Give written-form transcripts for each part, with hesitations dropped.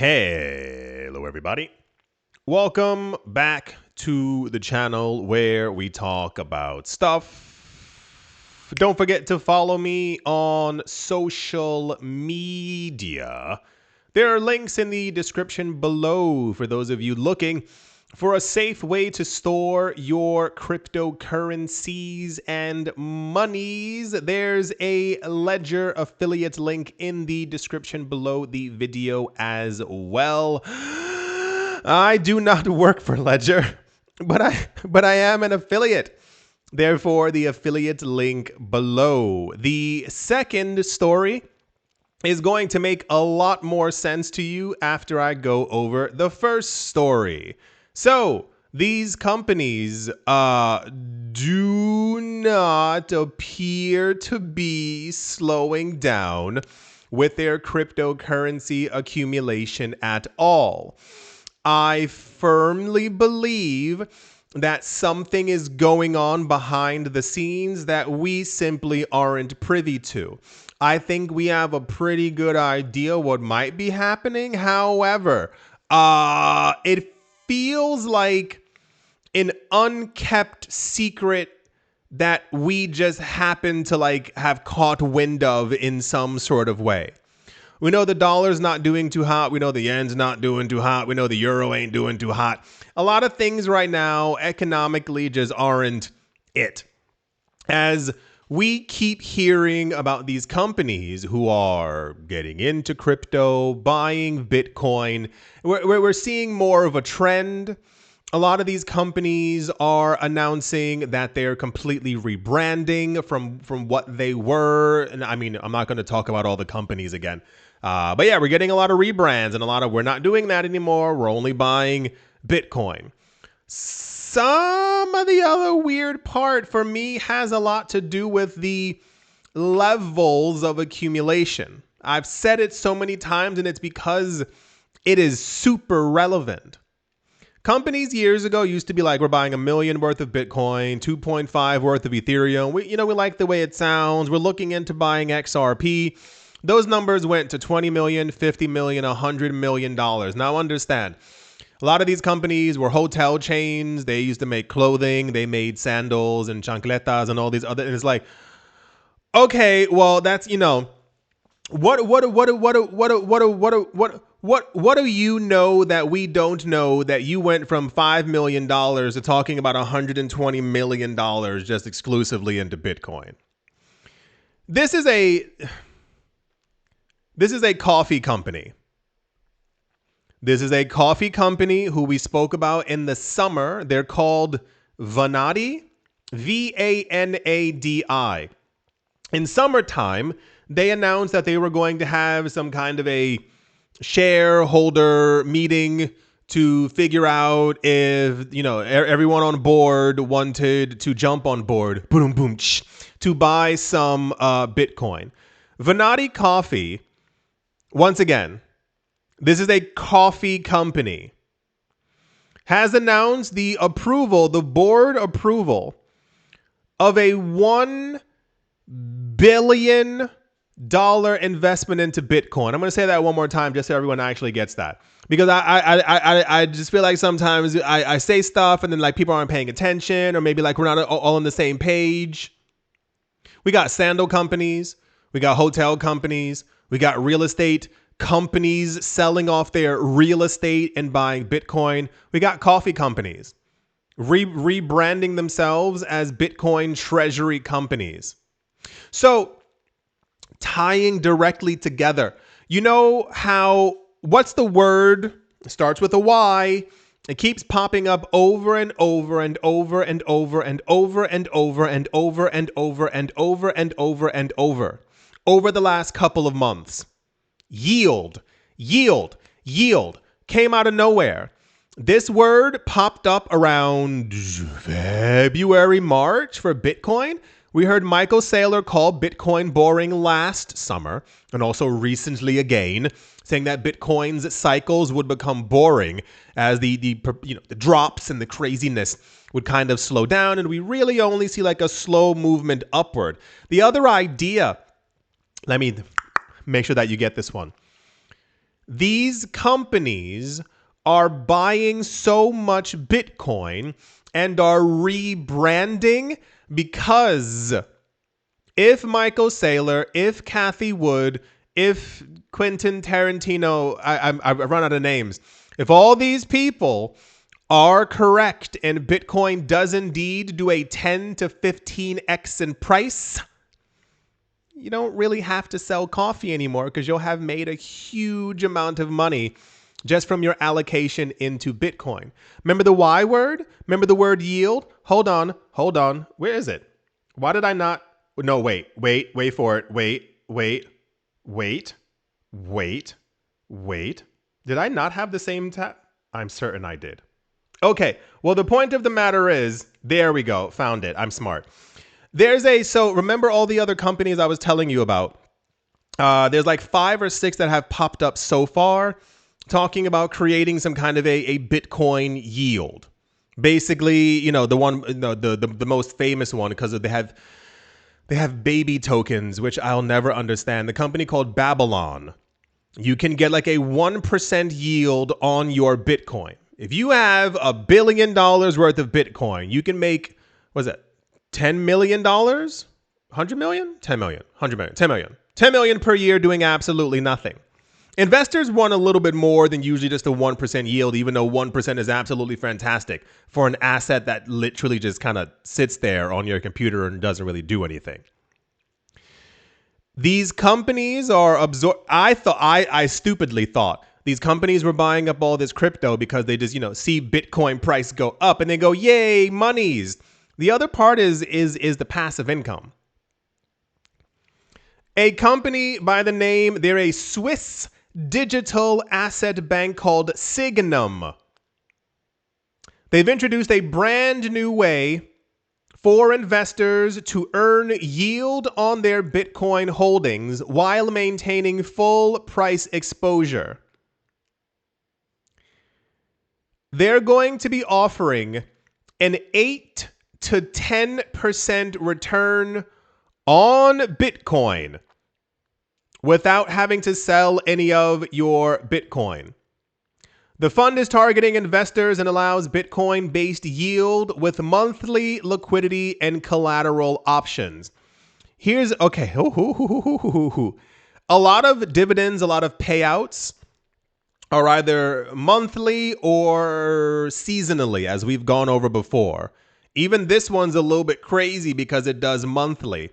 Hello, everybody. Welcome back to the channel where we talk about stuff. Don't forget to follow me on social media. There are links in the description below for those of you looking for a safe way to store your cryptocurrencies and monies. There's a Ledger affiliate link in the description below the video as well. I do not work for Ledger, but I am an affiliate. Therefore, the affiliate link below. The second story is going to make a lot more sense to you after I go over the first story. So these companies do not appear to be slowing down with their cryptocurrency accumulation at all. I firmly believe that something is going on behind the scenes that we simply aren't privy to. I think we have a pretty good idea what might be happening. However, it feels like an unkept secret that we just happen to have caught wind of in some sort of way. We know the dollar's not doing too hot. We know the yen's not doing too hot. We know the euro ain't doing too hot. A lot of things right now economically just aren't it. As we keep hearing about these companies who are getting into crypto, buying Bitcoin, we're seeing more of a trend. A lot of these companies are announcing that they're completely rebranding from what they were. And I mean, I'm not going to talk about all the companies again. But yeah, we're getting a lot of rebrands and we're not doing that anymore. We're only buying Bitcoin. Some of the other weird part for me has a lot to do with the levels of accumulation. I've said it so many times, and it's because it is super relevant. Companies years ago used to be like, we're buying $1 million worth of Bitcoin, 2.5 worth of Ethereum. We like the way it sounds. We're looking into buying XRP. Those numbers went to 20 million, 50 million, $100 million. Now understand, a lot of these companies were hotel chains. They used to make clothing. They made sandals and chancletas and all these other. And it's like, okay, well, that's, what do you know that we don't know that you went from $5 million to talking about $120 million just exclusively into Bitcoin? This is a coffee company. This is a coffee company who we spoke about in the summer. They're called Vanadi, Vanadi. In summertime, they announced that they were going to have some kind of a shareholder meeting to figure out if, everyone on board wanted to jump on board, boom, boom, to buy some Bitcoin. Vanadi Coffee, once again, this is a coffee company, has announced the board approval of a $1 billion investment into Bitcoin. I'm going to say that one more time just so everyone actually gets that. Because I just feel like sometimes I say stuff and then people aren't paying attention, or maybe we're not all on the same page. We got sandal companies. We got hotel companies. We got real estate companies selling off their real estate and buying Bitcoin. We got coffee companies rebranding themselves as Bitcoin treasury companies. So tying directly together, what's the word? It starts with a Y. It keeps popping up over and over and over and over and over and over and over and over and over and over and over the last couple of months. Yield came out of nowhere. This word popped up around February, March for Bitcoin. We heard Michael Saylor call Bitcoin boring last summer, and also recently again, saying that Bitcoin's cycles would become boring as the drops and the craziness would kind of slow down, and we really only see a slow movement upward. The other idea, let me make sure that you get this one. These companies are buying so much Bitcoin and are rebranding because if Michael Saylor, if Kathy Wood, if Quentin Tarantino, I run out of names, if all these people are correct and Bitcoin does indeed do a 10 to 15x in price, you don't really have to sell coffee anymore because you'll have made a huge amount of money just from your allocation into Bitcoin. Remember the Y word? Remember the word yield? Hold on. Where is it? Why did I not? No, wait for it. Wait. Did I not have the same tab? I'm certain I did. Okay, well, the point of the matter is, there we go, found it. I'm smart. So remember all the other companies I was telling you about? There's like 5 or 6 that have popped up so far talking about creating some kind of a Bitcoin yield. Basically, the most famous one because they have baby tokens, which I'll never understand. The company called Babylon. You can get like a 1% yield on your Bitcoin. If you have $1 billion worth of Bitcoin, you can make, what is it, $10 million? 100 million? 10 million, 100 million, 10 million. 10 million per year doing absolutely nothing. Investors want a little bit more than usually just a 1% yield, even though 1% is absolutely fantastic for an asset that literally just kind of sits there on your computer and doesn't really do anything. These companies are I stupidly thought these companies were buying up all this crypto because they just, see Bitcoin price go up and they go, yay, monies. The other part is the passive income. A company by the name, they're a Swiss digital asset bank called Signum. They've introduced a brand new way for investors to earn yield on their Bitcoin holdings while maintaining full price exposure. They're going to be offering an 8 to 10% return on Bitcoin without having to sell any of your Bitcoin. The fund is targeting investors and allows Bitcoin-based yield with monthly liquidity and collateral options. Here's, okay, a lot of dividends, a lot of payouts are either monthly or seasonally, as we've gone over before. Even this one's a little bit crazy because it does monthly.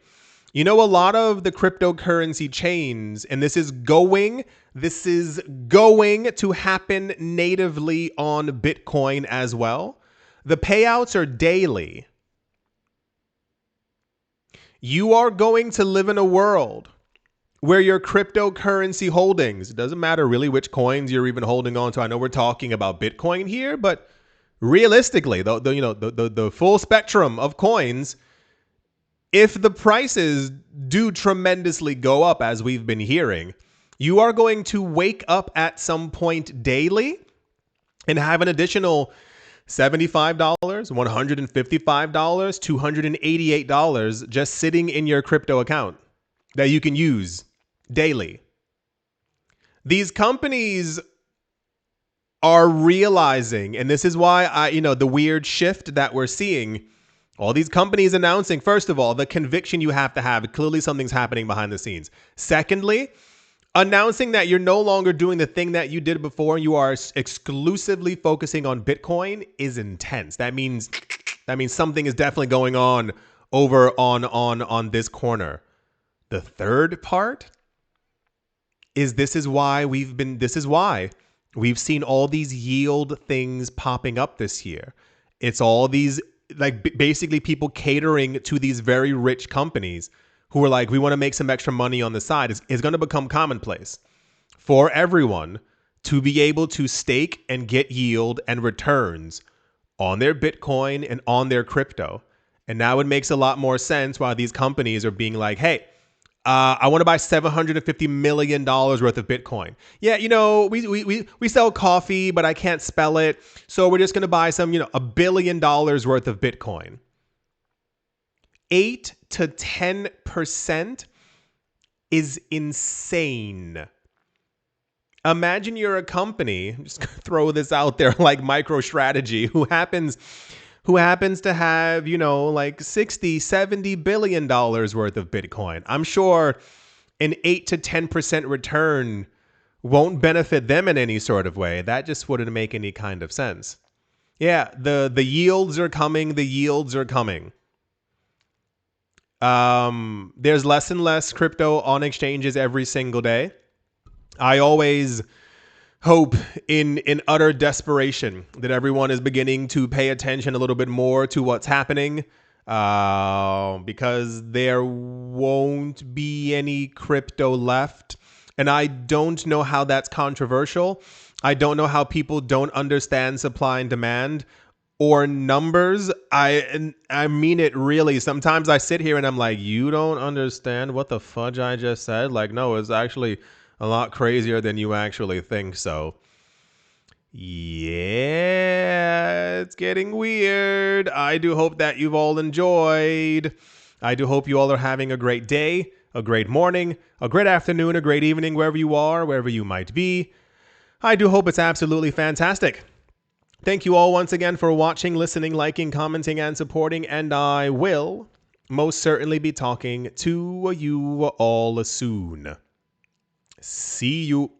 A lot of the cryptocurrency chains, and this is going to happen natively on Bitcoin as well. The payouts are daily. You are going to live in a world where your cryptocurrency holdings, it doesn't matter really which coins you're even holding on to. I know we're talking about Bitcoin here, but realistically, the full spectrum of coins, if the prices do tremendously go up, as we've been hearing, you are going to wake up at some point daily and have an additional $75, $155, $288 just sitting in your crypto account that you can use daily. These companies are realizing, and this is why the weird shift that we're seeing, all these companies announcing, first of all, the conviction you have to have, clearly something's happening behind the scenes. Secondly, announcing that you're no longer doing the thing that you did before, you are exclusively focusing on Bitcoin is intense. That means something is definitely going on over on this corner. The third part is this is why we've seen all these yield things popping up this year. It's all these basically people catering to these very rich companies who are like, we want to make some extra money on the side. It's going to become commonplace for everyone to be able to stake and get yield and returns on their Bitcoin and on their crypto. And now it makes a lot more sense why these companies are being like, hey, I want to buy $750 million worth of Bitcoin. Yeah, we sell coffee, but I can't spell it. So we're just going to buy some, $1 billion worth of Bitcoin. 8 to 10% is insane. Imagine you're a company, just throw this out there like MicroStrategy, who happens to have, like 60, 70 billion dollars worth of Bitcoin. I'm sure an 8 to 10% return won't benefit them in any sort of way. That just wouldn't make any kind of sense. Yeah, the yields are coming, the yields are coming. There's less and less crypto on exchanges every single day. I always hope in utter desperation that everyone is beginning to pay attention a little bit more to what's happening, because there won't be any crypto left. And I don't know how that's controversial. I don't know how people don't understand supply and demand or numbers. I mean it really. Sometimes I sit here and I'm like, you don't understand what the fudge I just said? Like, no, it's actually a lot crazier than you actually think. So yeah, it's getting weird. I do hope that you've all enjoyed. I do hope you all are having a great day, a great morning, a great afternoon, a great evening, wherever you are, wherever you might be. I do hope it's absolutely fantastic. Thank you all once again for watching, listening, liking, commenting, and supporting, and I will most certainly be talking to you all soon. See you.